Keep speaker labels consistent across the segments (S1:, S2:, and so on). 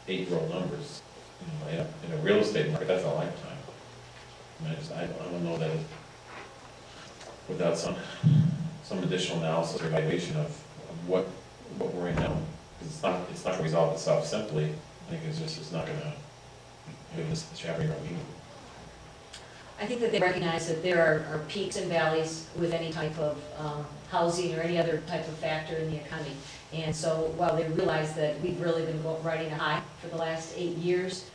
S1: 8-row numbers. You know, in a real estate market, that's a lifetime. I mean, I don't know that without some additional analysis or evaluation of what we're in now, because it's not going to resolve itself simply. I think it's not going to give this shattering our meaning.
S2: I think that they recognize that there are peaks and valleys with any type of housing or any other type of factor in the economy. And so while they realize that we've really been riding a high for the last 8 years,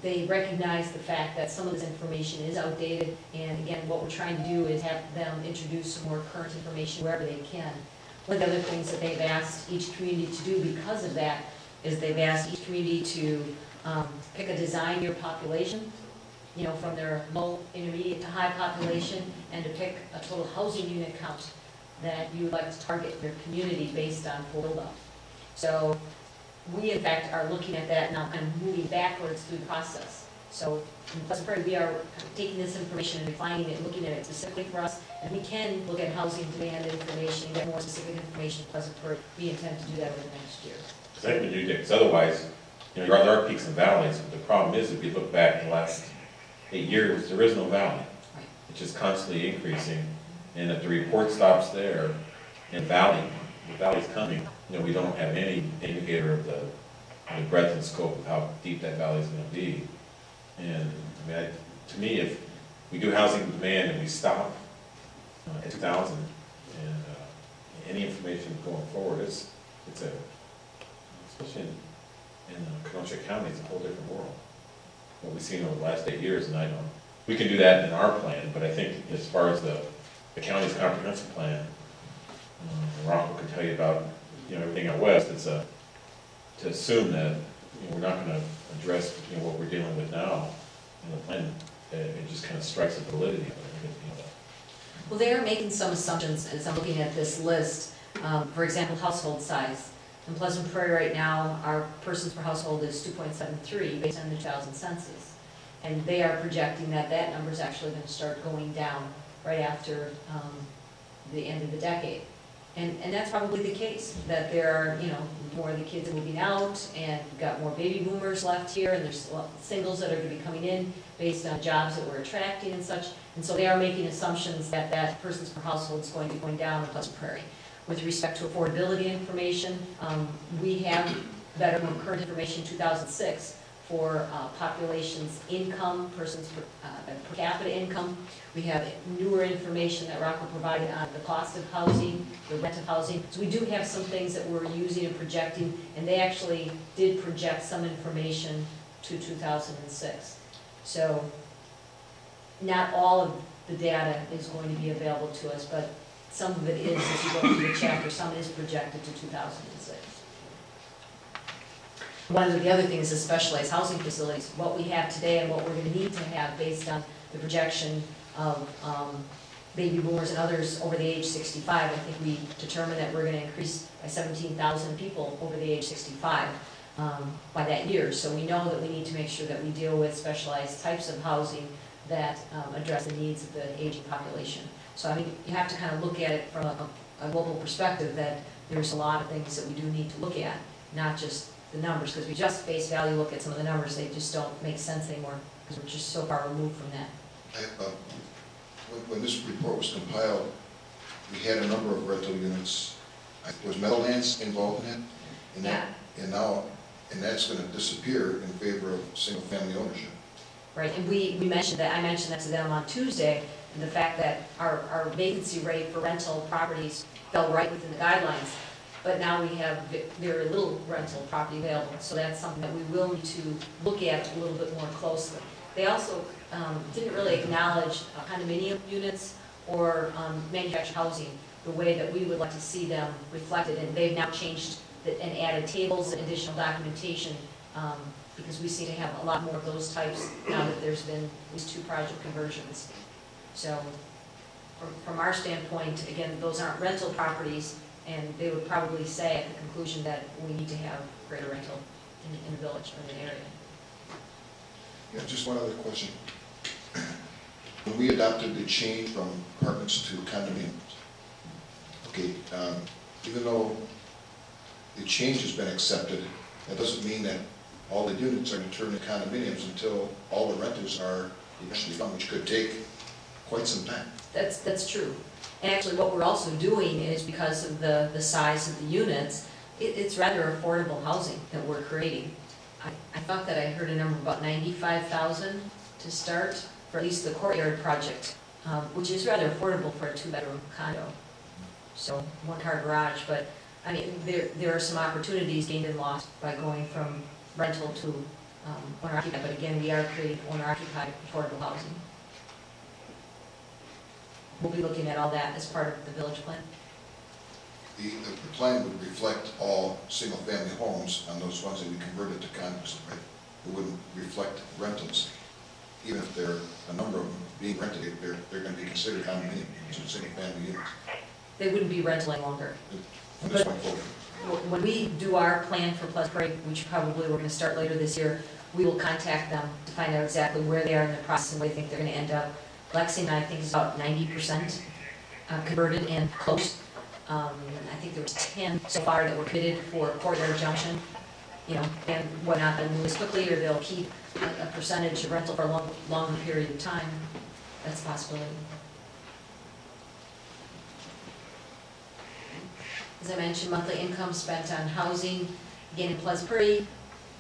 S2: they recognize the fact that some of this information is outdated. And again, what we're trying to do is have them introduce some more current information wherever they can. One of the other things that they've asked each community to do because of that is they've asked each community to pick a design year population, you know, from their low, intermediate to high population, and to pick a total housing unit count that you would like to target your community based on build-up. So we, in fact, are looking at that now, kind of moving backwards through the process. So in Pleasant Prairie, we are taking this information and refining it, looking at it specifically for us, and we can look at housing demand information and get more specific information in Pleasant Prairie. We intend to do that over the next year.
S1: I think we do, because otherwise, you know, there are peaks and valleys, but the problem is, if you look back in the last 8 years, there is no valley.
S2: Right.
S1: It's just constantly increasing, and if the report stops there, and the valley's coming, you know, we don't have any indicator of the breadth and scope of how deep that valley is going to be. And I mean, to me, if we do housing demand and we stop at 2000, and any information going forward, it's especially in Kenosha County, it's a whole different world. What we've seen over the last 8 years, and we can do that in our plan, but I think as far as the county's comprehensive plan, Rocco can tell you about, you know, everything out west. It's to assume that, you know, we're not going to address, you know, what we're dealing with now in the plan. It just kind of strikes the validity of it.
S2: Well, they are making some assumptions as I'm looking at this list. For example, household size. In Pleasant Prairie right now, our persons per household is 2.73 based on the 2000 census. And they are projecting that that number is actually going to start going down right after the end of the decade. And that's probably the case, that there are, you know, more of the kids moving out, and we've got more baby boomers left here, and there's singles that are going to be coming in based on jobs that we're attracting and such. And so they are making assumptions that that persons per household is going to be going down in Pleasant Prairie. With respect to affordability information, we have better, more current information, 2006, for population's income, persons per capita income. We have newer information that Rocco provided on the cost of housing, the rent of housing. So we do have some things that we're using and projecting, and they actually did project some information to 2006. So not all of the data is going to be available to us, but some of it is, as you go through the chapter, some is projected to 2006. One of the other things is specialized housing facilities, what we have today and what we're going to need to have based on the projection of baby boomers and others over the age 65. I think we determined that we're going to increase by 17,000 people over the age 65 by that year. So we know that we need to make sure that we deal with specialized types of housing that address the needs of the aging population. So I mean, you have to kind of look at it from a global perspective, that there's a lot of things that we do need to look at, not just the numbers, because we just face value look at some of the numbers, they just don't make sense anymore, because we're just so far removed from that.
S3: When this report was compiled, we had a number of rental units. Was Meadowlands involved in it? And that's going to disappear in favor of single-family ownership.
S2: Right, and we mentioned that, I mentioned that to them on Tuesday, and the fact that our vacancy rate for rental properties fell right within the guidelines. But now we have very little rental property available, so that's something that we will need to look at a little bit more closely. They also didn't really acknowledge condominium units or manufactured housing the way that we would like to see them reflected, and they've now changed and added tables and additional documentation because we seem to have a lot more of those types now that there's been these 2 project conversions. So from our standpoint, again, those aren't rental properties, and they would probably say at the conclusion that we need to have greater rental in the village or in the area.
S3: Yeah, just one other question. When we adopted the change from apartments to condominiums, okay, even though the change has been accepted, that doesn't mean that all the units are going to turn into condominiums until all the renters are eventually done, which could take quite some time.
S2: That's true. And actually what we're also doing is, because of the size of the units, it's rather affordable housing that we're creating. I thought that I heard a number about 95,000 to start for at least the courtyard project, which is rather affordable for a 2-bedroom condo. So 1-car garage, but I mean, there are some opportunities gained and lost by going from rental to owner-occupied, but again, we are creating owner-occupied affordable housing. We'll be looking at all that as part of the village plan.
S3: The plan would reflect all single-family homes on those ones that we converted to condos, right? It wouldn't reflect rentals. Even if there are a number of them being rented, they're going to be considered condominiums, single-family units.
S2: They wouldn't be rental any longer.
S3: From this point forward.
S2: When we do our plan for Pleasant Prairie, which probably we're going to start later this year, we will contact them to find out exactly where they are in the process and where they think they're going to end up. Lexington, I think, is about 90% converted and close. I think there was 10 so far that were committed for Courtyard Junction, and whatnot. They'll move as quickly, or they'll keep a percentage of rental for a longer period of time. That's a possibility. As I mentioned, monthly income spent on housing, again in Pleasant Prairie,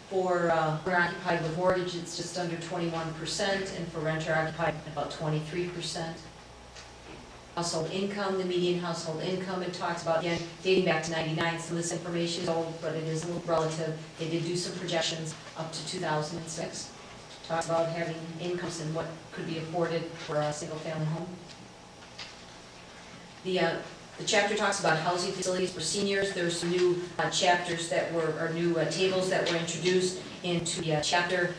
S2: for owner-occupied with mortgage, it's just under 21%, and for renter-occupied, about 23%. Household income, the median household income, it talks about, again, dating back to '99, some of this information is old, but it is a little relative. They did do some projections up to 2006. Talks about having incomes and what could be afforded for a single-family home. The chapter talks about housing facilities for seniors. There's some new chapters that were, or new tables that were introduced into the chapter.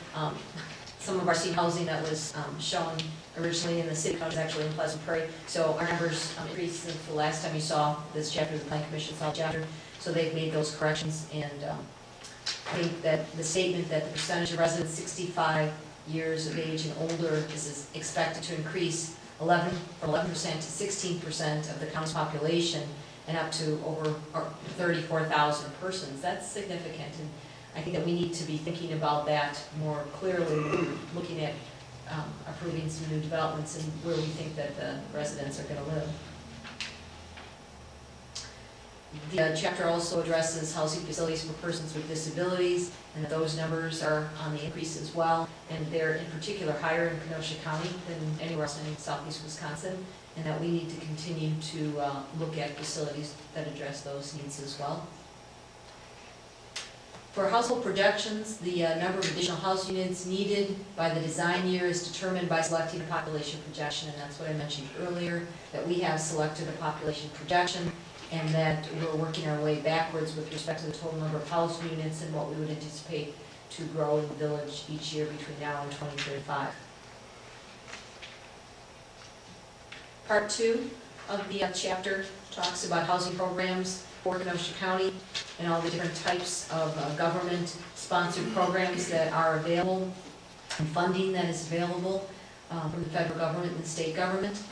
S2: Some of our senior housing that was shown originally in the city council is actually in Pleasant Prairie. So our numbers increased since the last time you saw this chapter, the Plan Commission saw the chapter. So they've made those corrections, and I think that the statement that the percentage of residents 65 years of age and older is expected to increase from 11% to 16% of the county's population, and up to over 34,000 persons. That's significant, and I think that we need to be thinking about that more clearly, looking at approving some new developments and where we think that the residents are going to live. The chapter also addresses housing facilities for persons with disabilities, and those numbers are on the increase as well, and they're in particular higher in Kenosha County than anywhere else in southeast Wisconsin, and that we need to continue to look at facilities that address those needs as well. For household projections, the number of additional house units needed by the design year is determined by selecting a population projection, and that's what I mentioned earlier, that we have selected a population projection, and that we're working our way backwards with respect to the total number of house units and what we would anticipate to grow in the village each year between now and 2035. Part 2 of the chapter talks about housing programs for Kenosha County and all the different types of government-sponsored programs that are available and funding that is available from the federal government and the state government.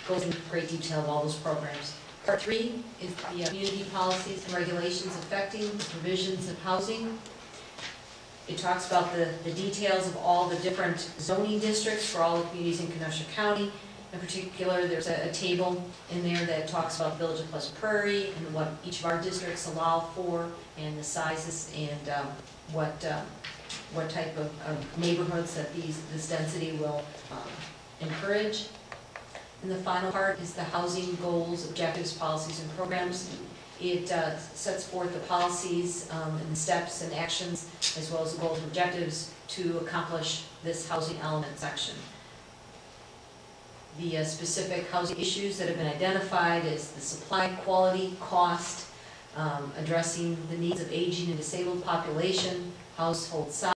S2: Goes into great detail of all those programs. Part 3 is the community policies and regulations affecting the provisions of housing. It talks about the details of all the different zoning districts for all the communities in Kenosha County. In particular, there's a table in there that talks about the village of Pleasant Prairie and what each of our districts allow for, and the sizes, and what type of neighborhoods that this density will encourage. And the final part is the housing goals, objectives, policies, and programs. It sets forth the policies and the steps and actions, as well as the goals and objectives to accomplish this housing element section. The specific housing issues that have been identified is the supply, quality, cost, addressing the needs of aging and disabled population, household size,